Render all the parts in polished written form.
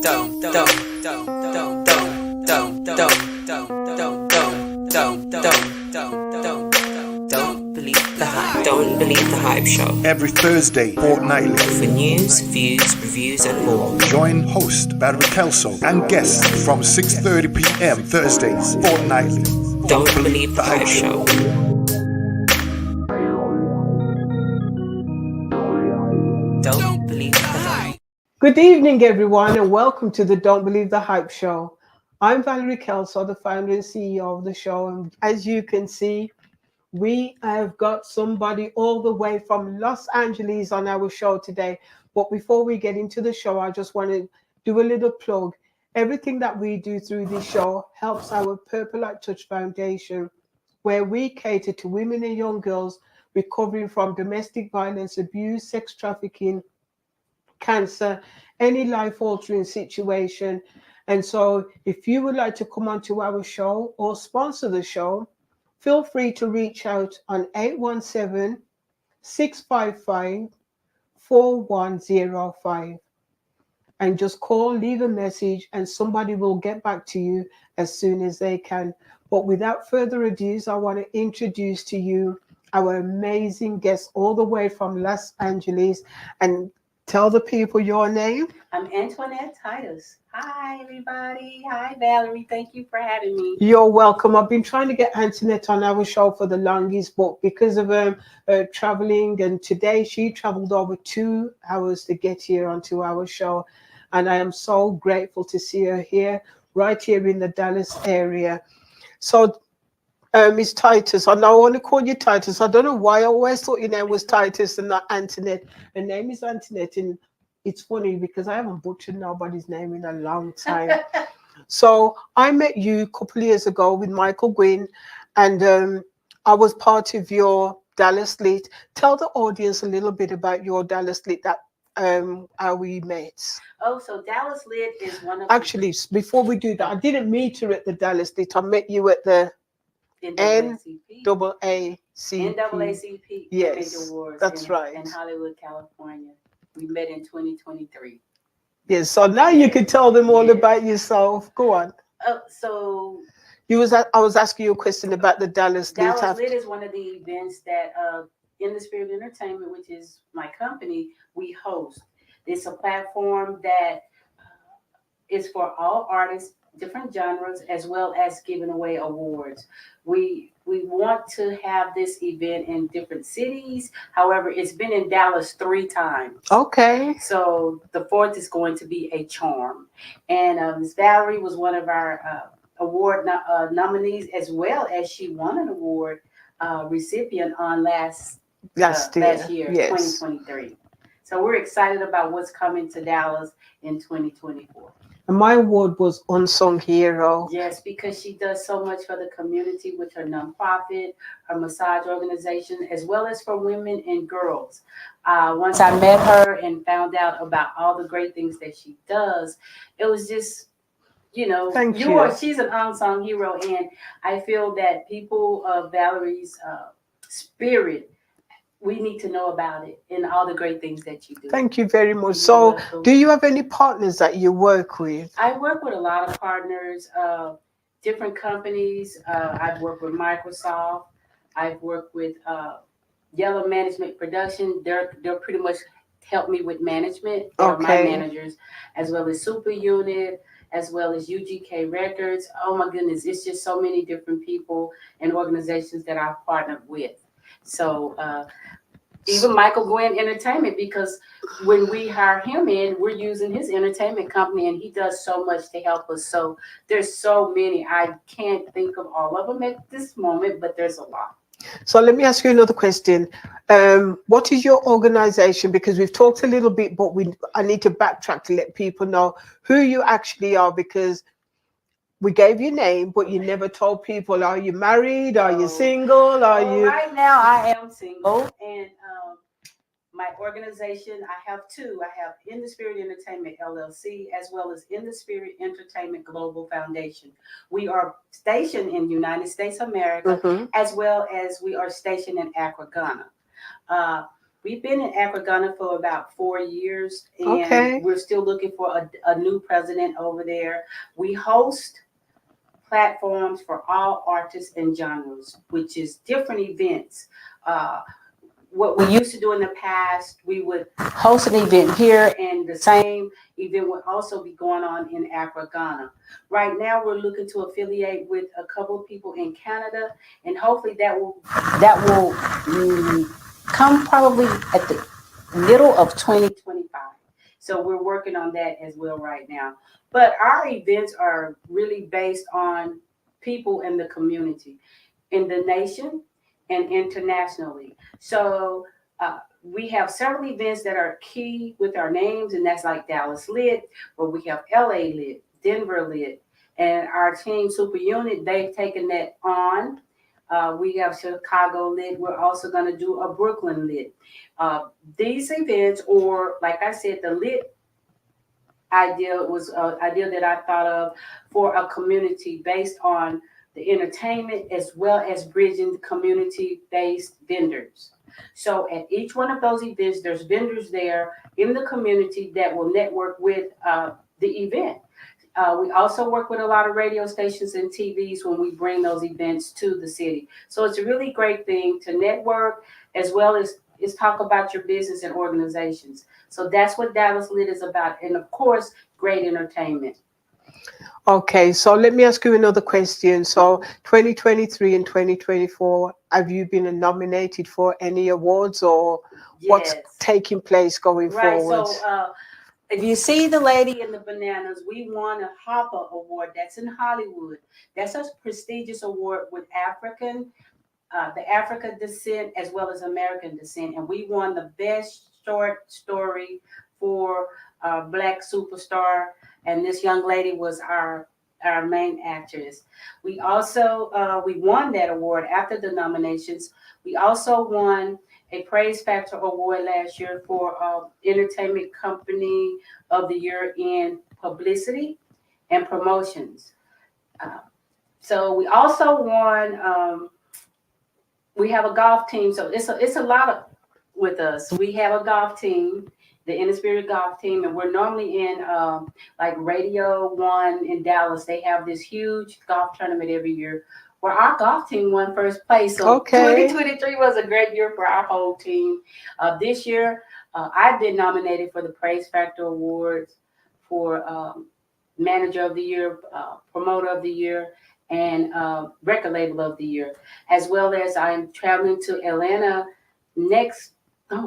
believe the hype. Don't believe the hype show. Every Thursday, fortnightly. For news, views, reviews, and more. Join host Valerie Kelso and guests from 6:30 p.m. Thursdays, fortnightly. Don't believe the hype show. Don't believe the hype. Good evening, everyone, and welcome to the Don't Believe the Hype show. I'm Valerie Kelso, the founder and CEO of the show, and as you can see, we have got somebody all the way from Los Angeles on our show today. But before we get into the show, I just want to do a little plug. Everything that we do through this show helps our Purple Light Touch Foundation, where we cater to women and young girls recovering from domestic violence, abuse, sex trafficking, cancer, any life-altering situation. And so if you would like to come onto our show or sponsor the show, feel free to reach out on 817-655-4105 and just call, leave a message, and somebody will get back to you as soon as they can. But without further ado, I want to introduce to you our amazing guest all the way from Los Angeles, and tell the people your name. I'm Antionette Titus. Hi, everybody. Hi, Valerie. Thank you for having me. You're welcome. I've been trying to get Antionette on our show for the longest, but because of traveling, and today she traveled over 2 hours to get here onto our show. And I am so grateful to see her here, right here in the Dallas area. So, Miss Titus, I know I want to call you Titus. I don't know why I always thought your name was Titus and not Antionette. Her name is Antionette, and it's funny because I haven't butchered nobody's name in a long time. So I met you a couple of years ago with Michael Gwynn, and I was part of your Dallas Lit. Tell the audience a little bit about your Dallas Lit, that how we met. Oh, so Dallas Lit is one of Actually, before we do that, I didn't meet her at the Dallas Lit. I met you at the NAACP. Yes, Awards that's right. In Hollywood, California. We met in 2023. Yes, so now you can tell them all about yourself. Go on. So I was asking you a question about the Dallas Lit. Dallas Lit is one of the events that In the Spirit of Entertainment, which is my company, we host. It's a platform that is for all artists, different genres, as well as giving away awards. We want to have this event in different cities. However, it's been in Dallas 3 times. Okay. So the 4th is going to be a charm. And Ms. Valerie was one of our award nominees, as well as she won an award recipient on last year, yes. 2023. So we're excited about what's coming to Dallas in 2024. And my award was Unsung Hero. Yes, because she does so much for the community with her nonprofit, her massage organization, as well as for women and girls. Once I met her and found out about all the great things that she does, it was just, she's an unsung hero. And I feel that people of Valerie's spirit, we need to know about it and all the great things that you do. Thank you very much. So, do you have any partners that you work with? I work with a lot of partners, different companies. I've worked with Microsoft. I've worked with Yellow Management Production. They're pretty much help me with management. They're my managers, as well as Super Unit, as well as UGK Records. Oh my goodness, it's just so many different people and organizations that I've partnered with. So even Michael Gwynn Entertainment, because when we hire him in, we're using his entertainment company, and he does so much to help us. So there's so many. I can't think of all of them at this moment, but there's a lot. So let me ask you another question. What is your organization? Because we've talked a little bit, but I need to backtrack to let people know who you actually are, because we gave you name, but you never told people, are you married? Are you single? Right now, I am single. And my organization, I have 2. I have In the Spirit Entertainment, LLC, as well as In the Spirit Entertainment Global Foundation. We are stationed in the United States of America, as well as we are stationed in Accra, Ghana. We've been in Ghana for about 4 years, and Okay. we're still looking for a new president over there. We host platforms for all artists and genres, which is different events. Uh, what we used to do in the past, we would host an event here, and the same event would also be going on in Accra, Ghana. Right now, we're looking to affiliate with a couple of people in Canada, and hopefully that will come probably at the middle of 2025. So we're working on that as well right now. But our events are really based on people in the community, in the nation, and internationally. So we have several events that are key with our names, and that's like Dallas Lit, but we have LA Lit, Denver Lit, and our team Super Unit, they've taken that on. We have Chicago Lit. We're also going to do a Brooklyn Lit. These events, or like I said, the Lit idea was an idea that I thought of for a community based on the entertainment as well as bridging community-based vendors. So at each one of those events, there's vendors there in the community that will network with the event. We also work with a lot of radio stations and TVs when we bring those events to the city. So it's a really great thing to network as well as talk about your business and organizations. So that's what Dallas Lit is about. And of course, great entertainment. Okay, so let me ask you another question. So 2023 and 2024, have you been nominated for any awards, or what's Yes. taking place going Right. forward? So if you see the lady in the bananas, we won a Hopper Award. That's in Hollywood. That's a prestigious award with the African descent as well as American descent, and we won the best short story for Black superstar. And this young lady was our main actress. We also we won that award after the nominations. We also won a Praise Factor Award last year for Entertainment Company of the Year in Publicity and Promotions. Uh, so we also won. We have a golf team, so it's a lot of with us. We have a golf team, the In the Spirit golf team, and we're normally in like Radio One in Dallas. They have this huge golf tournament every year where our golf team won first place. So Okay. 2023 was a great year for our whole team. This year, I've been nominated for the Praise Factor Awards for Manager of the Year, Promoter of the Year, and Record Label of the Year, as well as I'm traveling to Atlanta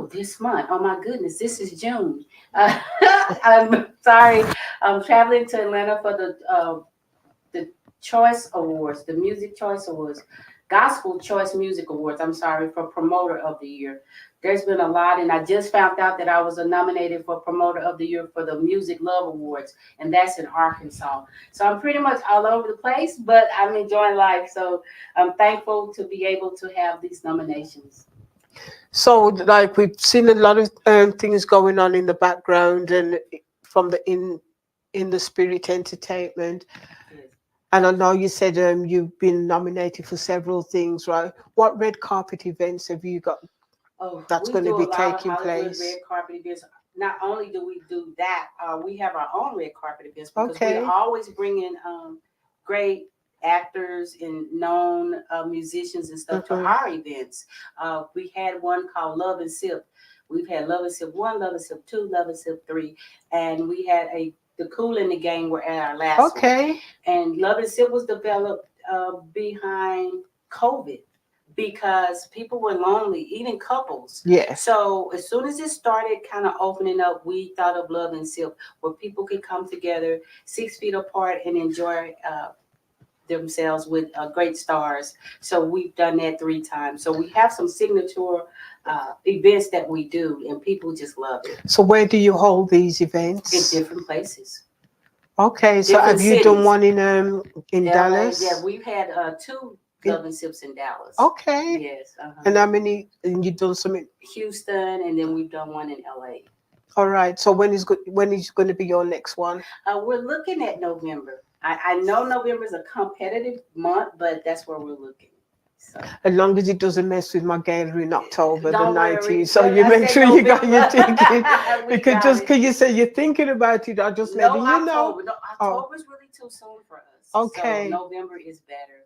this month. Oh my goodness, this is June. I'm sorry. I'm traveling to Atlanta for the Choice Awards, the Music Choice Awards, Gospel Choice Music Awards. I'm sorry, for Promoter of the Year. There's been a lot, and I just found out that I was nominated for Promoter of the Year for the Music Love Awards, and that's in Arkansas. So I'm pretty much all over the place, but I'm enjoying life. So I'm thankful to be able to have these nominations. So, like, we've seen a lot of things going on in the background and from the in the spirit entertainment. Yes. And I know you said you've been nominated for several things, right? What red carpet events have you got Oh, that's we going to do a be lot of taking Hollywood place? red carpet events. Not only do we do that, we have our own red carpet events because we Okay. always bring in great actors and known musicians and stuff to Hmm. our events. We had one called Love and Sip. We've had Love and Sip 1, Love and Sip 2, Love and Sip 3, and we had the Cool in the Gang were at our last one. Okay. And Love and Sip was developed behind COVID because people were lonely, even couples. Yes. So as soon as it started kind of opening up, we thought of Love and Sip, where people could come together 6 feet apart and enjoy themselves with great stars. So we've done that 3 times. So we have some signature events that we do, and people just love it So where do you hold these in events? different places. Okay. So Different have you done cities. one in LA, Dallas? yeah, we've had 2 Love and Sips in Dallas. Okay. Yes. And how many? And you done some? Houston, and then we've done one in LA. All right. So when is going to be your next one? We're looking at November. I know November is a competitive month, but that's where we're looking. So As long as it doesn't mess with my gala in October the don't worry. 19th. So Well, you I make said sure you got your November. ticket. We Because got just it. because you say you're thinking about it, I just No letting you know. October. No, Oh, October's really too soon for us. okay. So November is better.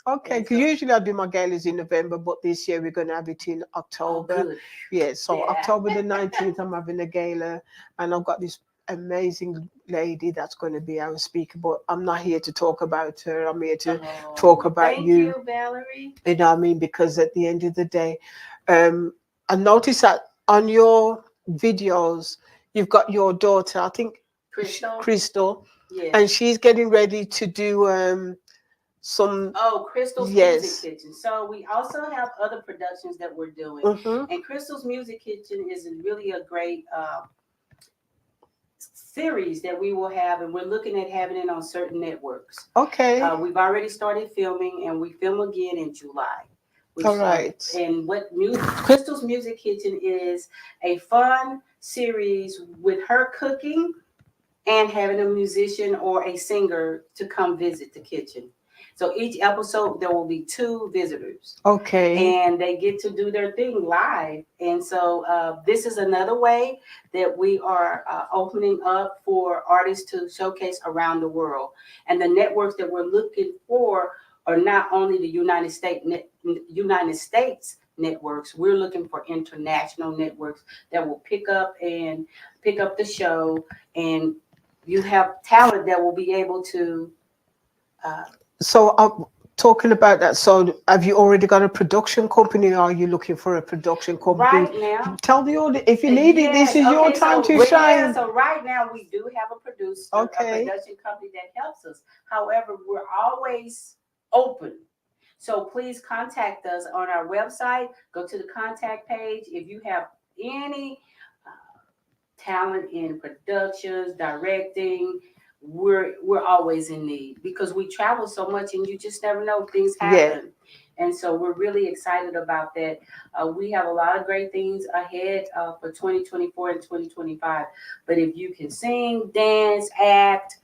Okay, And because so, usually I do my galas in November, but this year we're going to have it in oh, October. good. Yeah, so Yeah. October the 19th, I'm having a gala, and I've got this amazing lady that's going to be our speaker, but I'm not here to talk about her. I'm here to talk Oh, about thank you. you, Valerie. You know what I mean? Because at the end of the day, um, I noticed that on your videos, you've got your daughter, I think Crystal. Crystal, Yes. and she's getting ready to do some, Oh, Crystal's Music yes. Kitchen. So we also have other productions that we're doing. Mm-hmm. And Crystal's Music Kitchen is really a great series that we will have, and we're looking at having it on certain networks. Okay. We've already started filming, and we film again in July. Which, All right. and what Crystal's Music Kitchen is a fun series with her cooking and having a musician or a singer to come visit the kitchen. So each episode there will be 2 visitors, Okay. and they get to do their thing live. And so this is another way that we are opening up for artists to showcase around the world. And the networks that we're looking for are not only the United States networks. We're looking for international networks that will pick up the show, and you have talent that will be able to. So I'm talking about that. So have you already got a production company, or are you looking for a production company? Right now, Tell the audience if you need it. This is your time to shine. So right now we do have a producer, a production company that helps us. However, we're always open. So please contact us on our website. Go to the contact page. If you have any talent in productions, directing, we're always in need, because we travel so much and you just never know, things happen. And so we're really excited about that. We have a lot of great things ahead for 2024 and 2025. But if you can sing, dance, act,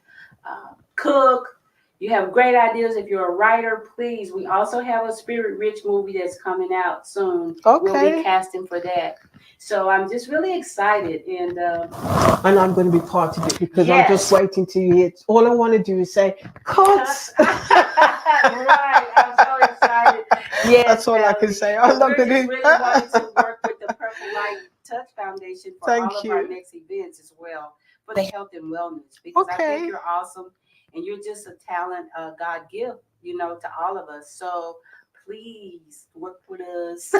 cook, you have great ideas. If you're a writer, please. We also have a Spirit Rich movie that's coming out soon. We'll be casting for that. So I'm just really excited, and I'm going to be part of it, because I'm just waiting to hear it. All I want to do is say, cuts. Right, I'm so excited. Yes, that's all I can say. I'm not going to. Really wanting to work with the Purple Light Touch Foundation for all of our next events as well, for the health and wellness, because I think you're awesome, and you're just a talent God give, to all of us. So please work with us.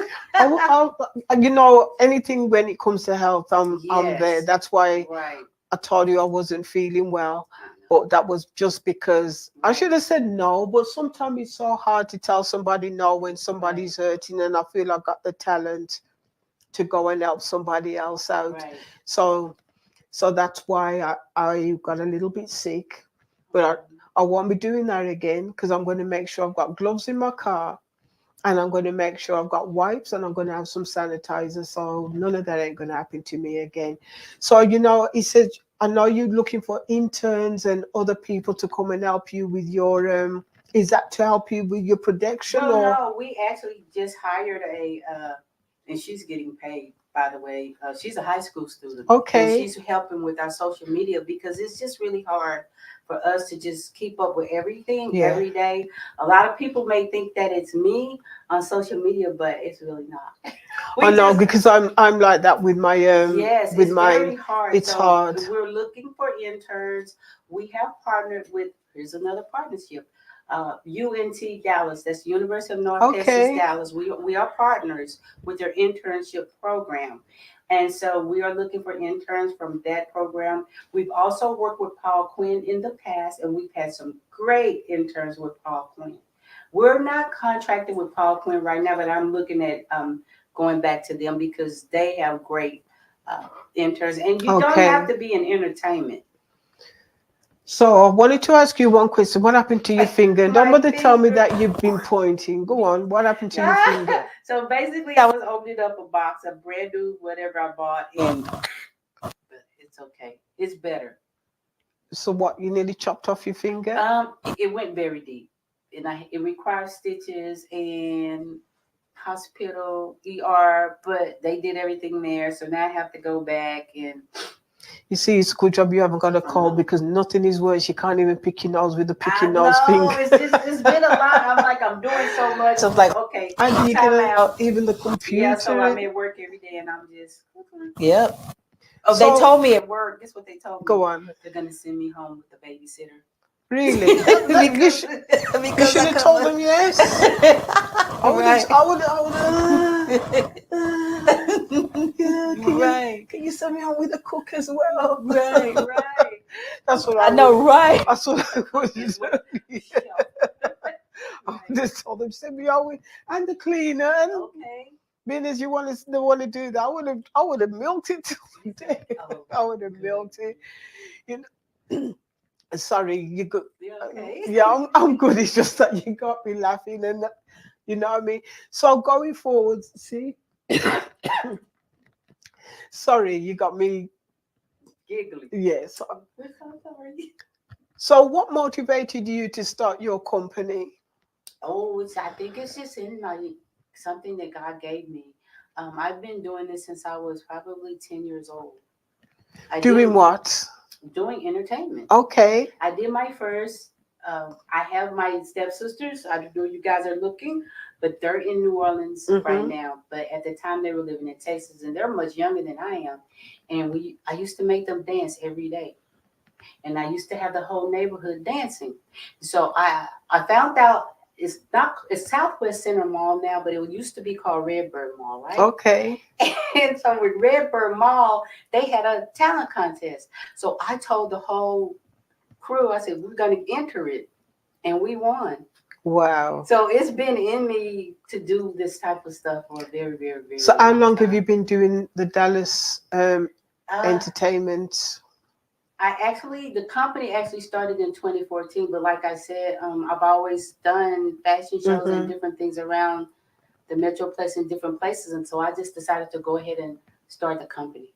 Anything when it comes to health, I'm there. That's why I told you I wasn't feeling well. But that was just because I should have said no. But sometimes it's so hard to tell somebody no when somebody's hurting, and I feel I've got the talent to go and help somebody else out. So that's why I got a little bit sick. But I won't be doing that again, because I'm going to make sure I've got gloves in my car, and I'm going to make sure I've got wipes, and I'm going to have some sanitizer. So none of that ain't going to happen to me again. So, he said, I know you're looking for interns and other people to come and help you with your, is that to help you with your production? Well, no, we actually just hired and she's getting paid, by the way. She's a high school student. Okay. And she's helping with our social media, because it's just really hard for us to just keep up with everything every day. A lot of people may think that it's me on social media, but it's really not. I know, because I'm like that with my yes, with it's my very hard. It's hard. We're looking for interns. We have partnered with, here's another partnership. UNT Dallas, that's University of North Texas Dallas. We are partners with their internship program. And so we are looking for interns from that program. We've also worked with Paul Quinn in the past, and we've had some great interns with Paul Quinn. We're not contracted with Paul Quinn right now, but I'm looking at going back to them, because they have great interns. And you don't have to be in entertainment. So I wanted to ask you one question. What happened to your finger? Don't bother tell me that you've been pointing. Go on. What happened to your finger? So basically, I was opening up a box of brand new whatever I bought, and it's okay. It's better. So what? You nearly chopped off your finger? It went very deep. it requires stitches and hospital, ER, but they did everything there. So now I have to go back and. You see, it's a good job you haven't got a cold because nothing is worse. You can't even pick your nose with the pick your nose finger. It's been a lot. I'm doing so much. I'm like, okay, And you time can out. even the computer. Yeah, so I'm at work every day and I'm just. Yep. Oh, So, they told me at work. Guess what they told me? Go on. They're gonna send me home with the babysitter. Really? You should have told them yes. I would have. Right. Can you send me home with a cook as well? Right. That's what I know, right? That's what I would do. I would have told them send me home with and the cleaner. And Okay. being as you want to do that, I would have milked it till the day. Oh, I would have milked it. You know. Sorry, you good? Okay. Yeah, I'm good. It's just that you got me laughing, and you know what I mean. So going forward, see. Sorry, you got me Giggly. yes. I'm sorry. So what motivated you to start your company? Oh, I think it's just in something that God gave me. I've been doing this since I was probably 10 years old. Doing what? Doing entertainment. Okay. I did my first. I have my stepsisters. I don't know you guys are looking, but they're in New Orleans right now. But at the time they were living in Texas, and they're much younger than I am. And I used to make them dance every day, and I used to have the whole neighborhood dancing. So I found out it's Southwest Center Mall now, but it used to be called Redbird Mall, right? Okay. And so with Redbird Mall, they had a talent contest. So I told the whole crew, I said, we're going to enter it. And we won. Wow. So it's been in me to do this type of stuff for a very, very, very So how long time. have you been doing the Dallas entertainment? The company actually started in 2014, but like I said, I've always done fashion shows and different things around the Metroplex in different places. And so I just decided to go ahead and start the company.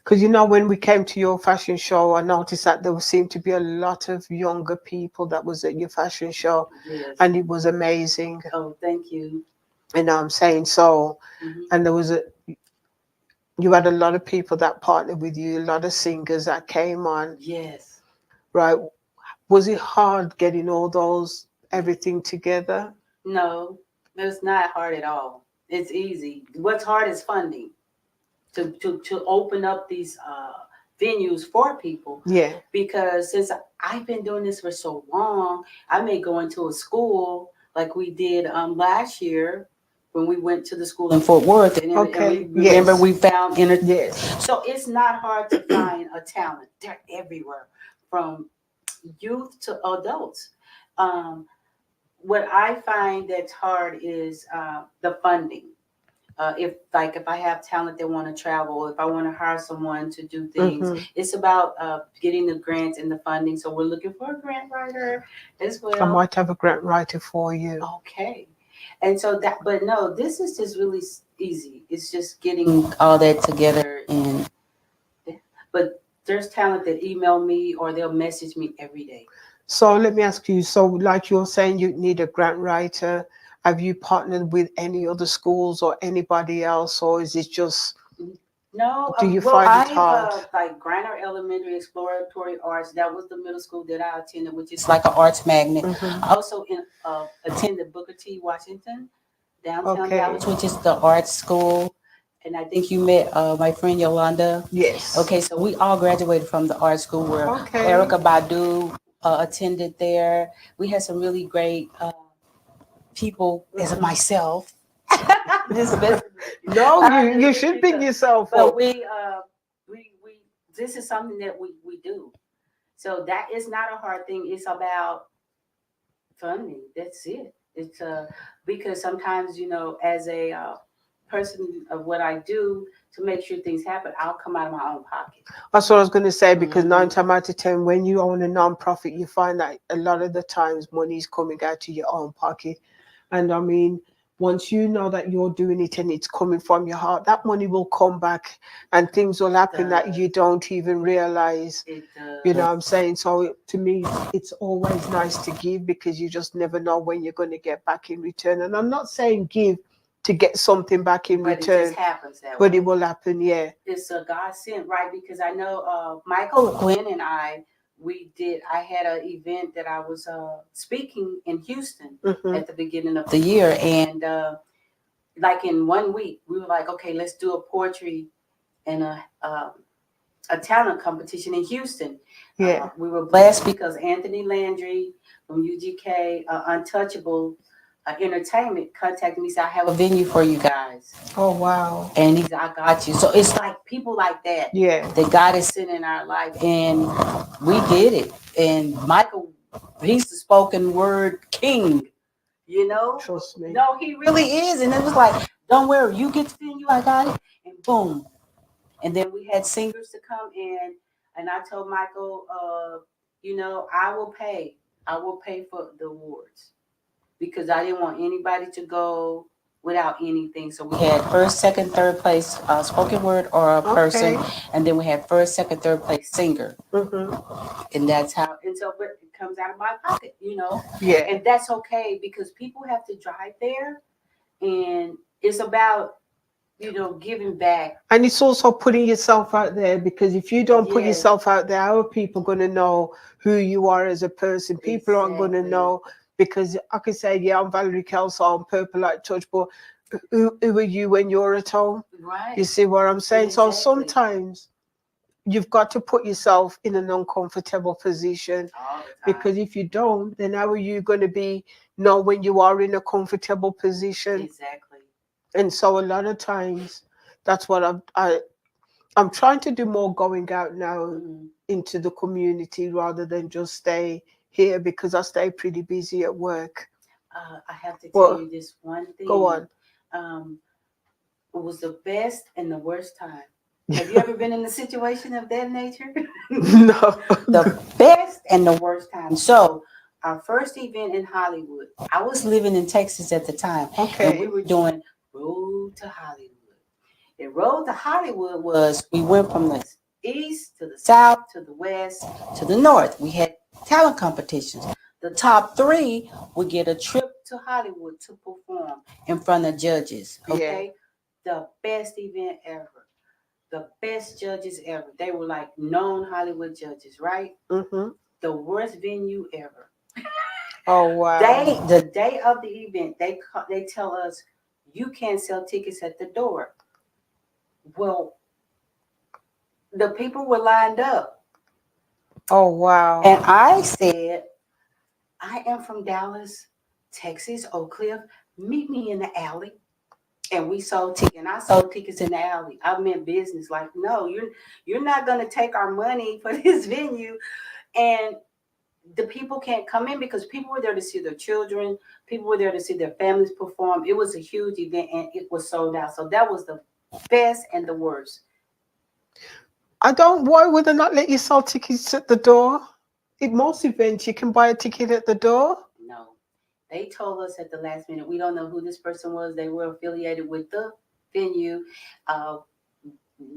Because, you know, when we came to your fashion show, I noticed that there seemed to be a lot of younger people that was at your fashion show. Yes. And it was amazing. Oh, thank you. And I'm saying so. And you had a lot of people that partnered with you, a lot of singers that came on. Yes. Right. Was it hard getting everything together? No, it's not hard at all. It's easy. What's hard is funding to open up these venues for people. Yeah. Because since I've been doing this for so long, I may go into a school like we did last year when we went to the school in Fort Worth. And remember we found Yes. So it's not hard to find a talent. They're everywhere, from youth to adults. What I find that's hard is the funding. If I have talent that want to travel, if I want to hire someone to do things, it's about getting the grants and the funding. So we're looking for a grant writer as well. I might have a grant writer for you. Okay. And so but no, this is just really easy. It's just getting all that together. But there's talent that email me or they'll message me every day. So let me ask you, so like you're saying you need a grant writer, have you partnered with any other schools or anybody else, or is it just... No, do you find it hard? Like Granner Elementary Exploratory Arts, that was the middle school that I attended, which is like an arts magnet. I also attended Booker T. Washington, downtown Dallas, which is the arts school. And I think you met my friend Yolanda. Yes. Okay, so we all graduated from the art school where Erica Badu attended there. We had some really great people as myself. No, you should pick yourself up. But this is something that we do. So that is not a hard thing. It's about funding. That's it. It's because sometimes, you know, as a person of what I do, to make sure things happen, I'll come out of my own pocket. That's what I was going to say, because 9 times out of 10, when you own a non-profit, you find that a lot of the times money is coming out of your own pocket. And I mean, once you know that you're doing it and it's coming from your heart, that money will come back and things will happen that you don't even realize. It does. You know what I'm saying? So to me, it's always nice to give because you just never know when you're going to get back in return. And I'm not saying give to get something back in But it return, just happens that but way. it will happen, yeah. It's a God sent, right? Because I know Michael, Gwen, and I had an event that I was speaking in Houston Hmm. at the beginning of the year. And like in 1 week, we were like, okay, let's do a poetry and a talent competition in Houston. Yeah. We were blessed because Anthony Landry from UGK, Untouchable Entertainment, contacted me, said, I have a venue for you guys. Oh, wow. And he said, I got you. So it's like people like that Yeah. that God is sent in our life. And we did it. And Michael, he's the spoken word king, you know? Trust me. No, he really is. And it was like, don't worry, you get the venue, I got it. And boom. And then we had singers to come in. And I told Michael, you know, I will pay for the awards because I didn't want anybody to go without anything. So we had first, second, third place spoken word or a person, Okay. and then we had first, second, third place singer, Hmm. and that's how. And so, but it comes out of my pocket, you know, Yeah. and that's okay because people have to drive there, and it's about giving back. And it's also putting yourself out there because if you don't put Yes, yourself out there, how are people going to know who you are as a person? People aren't going to exactly. know because I could say, yeah, I'm Valerie Kelso, I'm Purple Light Touch, but who are you when you're at home? Right. You see what I'm saying? So Exactly. sometimes you've got to put yourself in an uncomfortable position All the time. because if you don't, then how are you going to know when you are in a comfortable position? Exactly. And so a lot of times, that's what I'm trying to do more going out now Mhm. into the community rather than just stay here because I stay pretty busy at work. I have to tell Well, you this one thing. go on. It was the best and the worst time. Have you ever been in a situation of that nature? No. The best and the worst time. So, our first event in Hollywood, I was living in Texas at the time, and we Okay. were doing Road to Hollywood. And Road to Hollywood was we went from the east to the south to the west to the north. We had talent competitions. The top three would get a trip to Hollywood to perform in front of judges. Okay, the best event ever. The best judges ever. They were like known Hollywood judges, right? Mm-hmm. The worst venue ever. Oh, wow. The day of the event, they tell us you can't sell tickets at the door. Well, the people were lined up, Oh, wow. and I said, I am from Dallas, Texas, Oak Cliff. Meet me in the alley. And we sold tickets. And I sold tickets in the alley. I meant business. Like, no, you're not going to take our money for this venue. And the people can't come in because people were there to see their children. People were there to see their families perform. It was a huge event and it was sold out. So that was the best and the worst. Why would they not let you sell tickets at the door? At most events, you can buy a ticket at the door. No. They told us at the last minute, we don't know who this person was. They were affiliated with the venue.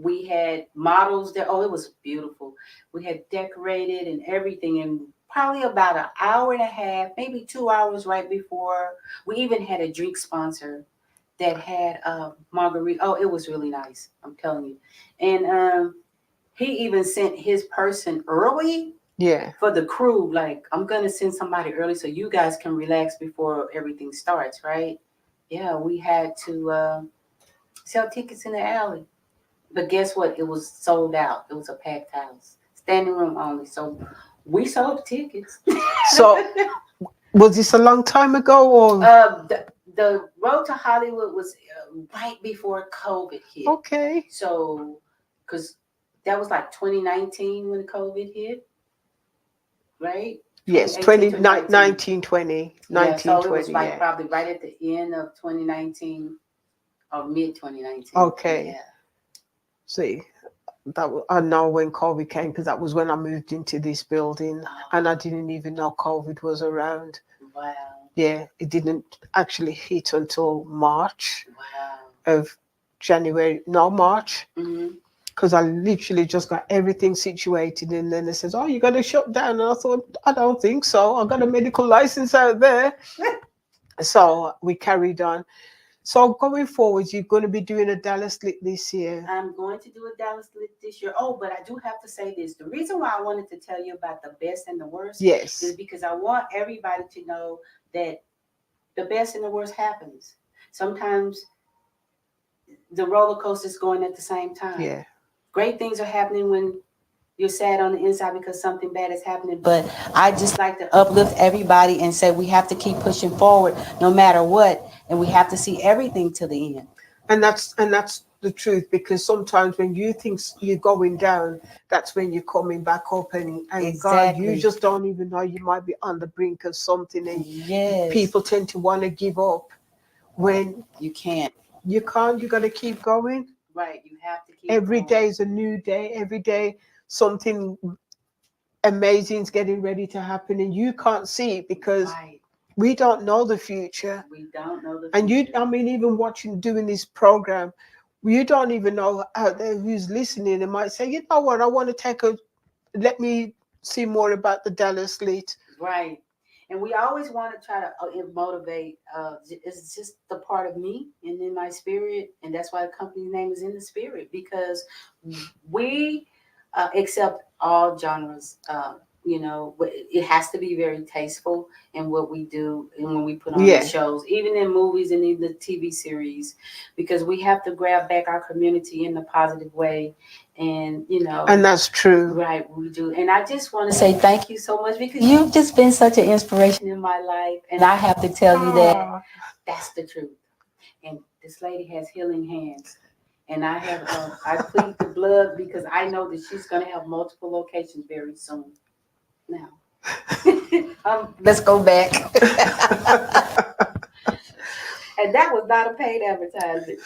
We had models there. Oh, it was beautiful. We had decorated and everything. And probably about an hour and a half, maybe 2 hours right before, we even had a drink sponsor that had margarita. Oh, it was really nice. I'm telling you. And he even sent his person early. Yeah. For the crew, like, I'm going to send somebody early so you guys can relax before everything starts, right? Yeah, we had to sell tickets in the alley. But guess what? It was sold out. It was a packed house. Standing room only. So we sold tickets. So, was this a long time ago or? The Road to Hollywood was right before COVID hit. Okay. So, because that was like 2019 when COVID hit. Right? Yes, 19, 20. Yeah, so it was like probably right at the end of 2019 or mid 2019. Okay. Yeah. See, I know when COVID came because that was when I moved into this building and I didn't even know COVID was around. Wow. Yeah, it didn't actually hit until March Wow. of January, no, March, Hmm. because I literally just got everything situated. And then it says, oh, you're going to shut down. And I thought, I don't think so. I got a medical license out there. So we carried on. So going forward, you're going to be doing a Dallas Lit this year. I'm going to do a Dallas Lit this year. Oh, but I do have to say this. The reason why I wanted to tell you about the best and the worst Yes. is because I want everybody to know that the best and the worst happens. Sometimes the roller coaster is going at the same time. Yeah. Great things are happening when you're sad on the inside because something bad is happening. But I just like to uplift everybody and say we have to keep pushing forward no matter what, and we have to see everything to the end. And that's the truth, because sometimes when you think you're going down, that's when you're coming back up, and God, you Exactly. just don't even know you might be on the brink of something, and Yes. people tend to want to give up when You can't. you can't. You got to keep going. Right. You have to keep Every going. day is a new day. Every day something amazing is getting ready to happen, and you can't see it because Right. we don't know the future. We don't know the And you, future. I mean, even doing this program, you don't even know out there who's listening and might say, you know what, I want to let me see more about the Dallas Lit. Right. And we always want to try to motivate. It's just the part of me and in my spirit. And that's why the company's name is In the Spirit, because we accept all genres. But it has to be very tasteful in what we do and when we put on Yeah. the shows, even in movies and in the TV series, because we have to grab back our community in a positive way. And, And that's true. right, we do. And I just want to say thank you so much because you've just been such an inspiration in my life. And I have to tell you that Ah, that's the truth. And this lady has healing hands. And I plead the blood because I know that she's going to have multiple locations very soon. Now, let's go back. And that was not a paid advertisement.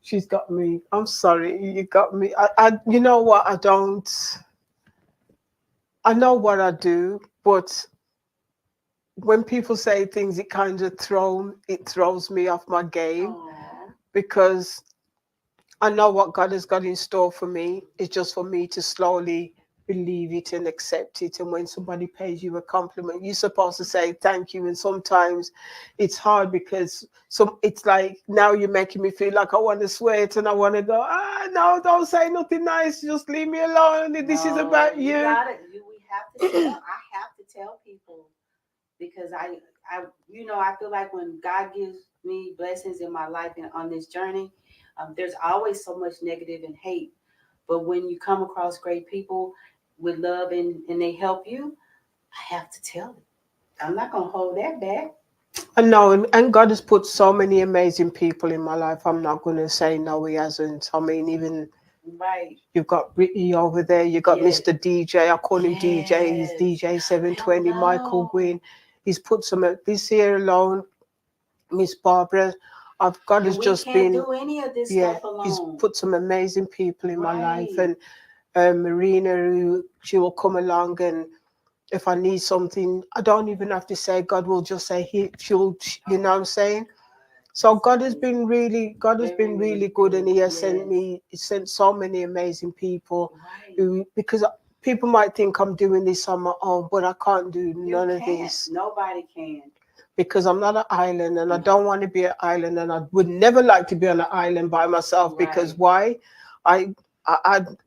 she's got me. I'm sorry, you got me. You know what? I know what I do, but when people say things, it kind of throws me off my game, Aw. because I know what God has got in store for me. It's just for me to slowly believe it and accept it. And when somebody pays you a compliment, you're supposed to say thank you. And sometimes it's hard because it's like, now you're making me feel like I want to sweat and I want to go, no, don't say nothing nice. Just leave me alone. This is about you. We have to tell. I have to tell people because I feel like when God gives me blessings in my life and on this journey, there's always so much negative and hate. But when you come across great people with love and they help you, I have to tell it. I'm not going to hold that back. I know, and God has put so many amazing people in my life. I'm not going to say no, He hasn't. I mean, even Right. you've got Brittany over there. You got Yes. Mr. DJ. I call him DJ. He's Yes. DJ 720. Michael Hello. Gwynn. He's put some this year alone. Miss Barbara. God And has we just can't been, do any of this yeah. stuff He's alone. put some amazing people in my life, Right. and Marina, she will come along, and if I need something, I don't even have to say. God will just say you know what I'm saying. So God has been Very, really really good, and He has Yes. He sent so many amazing people, Right. because people might think I'm doing this on my own, but I can't do none of can't. this, Nobody can. because I'm not an island, and I don't want to be an island, and I would never like to be on an island by myself. Because Right. why? I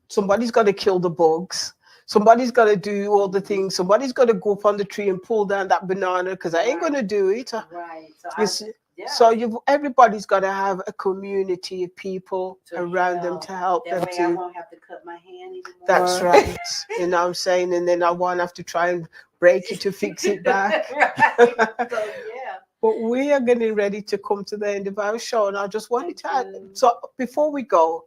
somebody's got to kill the bugs. Somebody's got to do all the things. Somebody's got to go up on the tree and pull down that banana, because I ain't Right. going to do it. Right. You see? So everybody's got to have a community of people around them to help that them way I to. won't have to cut my hand anymore. That's right. You know what I'm saying? And then I won't have to try and break it to fix it back. Right. So yeah. But we are getting ready to come to the end of our show, and I just wanted to add. Thank you. So before we go,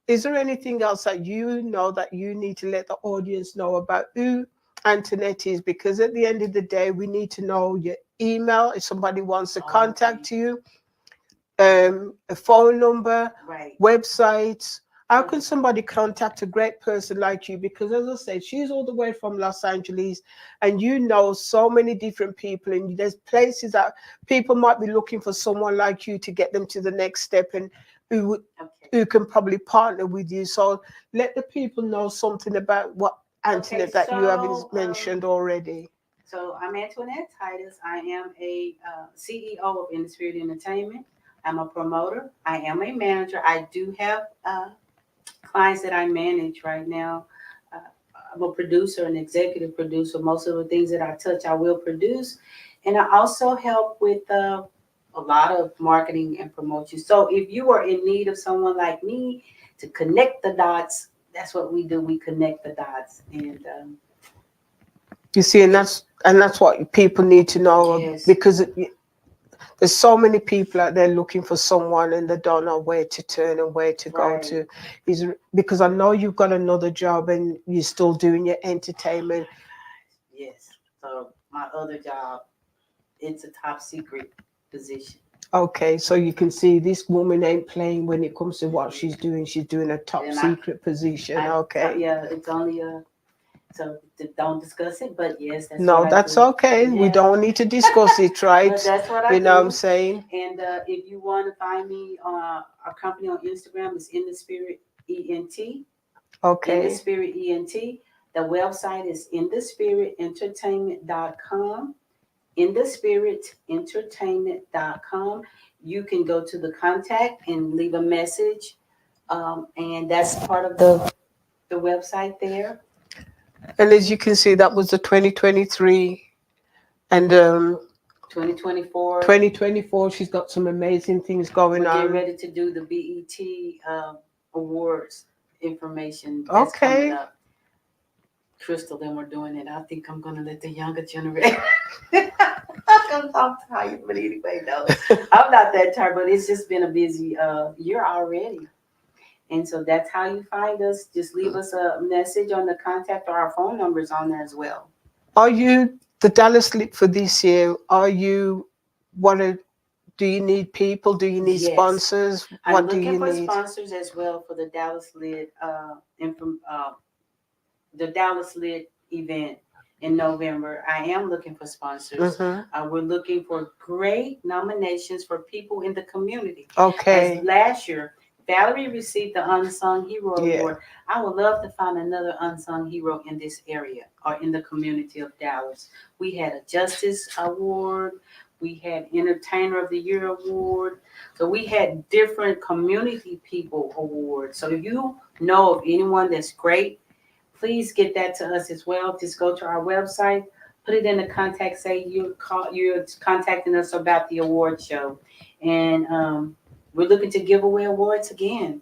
is there anything else that you know that you need to let the audience know about who Antionette is? Because at the end of the day, we need to know your email if somebody wants to contact you, a phone number, Right. websites, How can somebody contact a great person like you? Because as I said, she's all the way from Los Angeles, and you know so many different people, and there's places that people might be looking for someone like you to get them to the next step, and who Okay. who can probably partner with you. So let the people know something about what Antionette that you haven't mentioned already. So I'm Antionette Titus. I am a CEO of In the Spirit Entertainment. I'm a promoter. I am a manager. I do have clients that I manage right now. Uh, I'm a producer, an executive producer. Most of the things that I touch, I will produce. And I also help with a lot of marketing and promotion. So if you are in need of someone like me to connect the dots, that's what we do. We connect the dots. And You see, and that's what people need to know, yes, because there's so many people out there looking for someone and they don't know where to turn and where to go right. to. Is because I know you've got another job and you're still doing your entertainment. Yes. So my other job, it's a top secret position. Okay, so you can see this woman ain't playing when it comes to what she's doing. She's doing a top And secret position. I, Okay. yeah, it's only a, so don't discuss it, but yes, that's No, what I that's do. okay. We Yeah. don't need to discuss it, right? But that's what I You know what I'm do. saying? And if you want to find me, our company on Instagram is In the Spirit ENT. In the Okay. Spirit ENT. The website is inthespiritentertainment.com. Inthespiritentertainment.com. You can go to the contact and leave a message, and that's part of the website there. And as you can see, that was the 2023, and 2024. 2024. She's got some amazing things going We're getting on. ready to do the BET awards information that's coming Okay. up. Crystal, then we're doing it. I think I'm gonna let the younger generation. I'm tired, but anyway, no, I'm not that tired. But it's just been a busy year already, and so that's how you find us. Just leave us a message on the contact, or our phone numbers on there as well. Are you the Dallas Lit for this year? Are you what? Do you need people? Do you need Yes, sponsors? I'm What do looking you for need? sponsors as well for the Dallas Lit and from the Dallas Lit event in November. I am looking for sponsors. Hmm. We're looking for great nominations for people in the community. As Okay. last year, Valerie received the Unsung Hero Yeah. Award. I would love to find another unsung hero in this area or in the community of Dallas. We had a Justice Award. We had Entertainer of the Year Award. So we had different community people awards. So if you know of anyone that's great, please get that to us as well. Just go to our website, put it in the contact, say you're contacting us about the award show. And we're looking to give away awards again.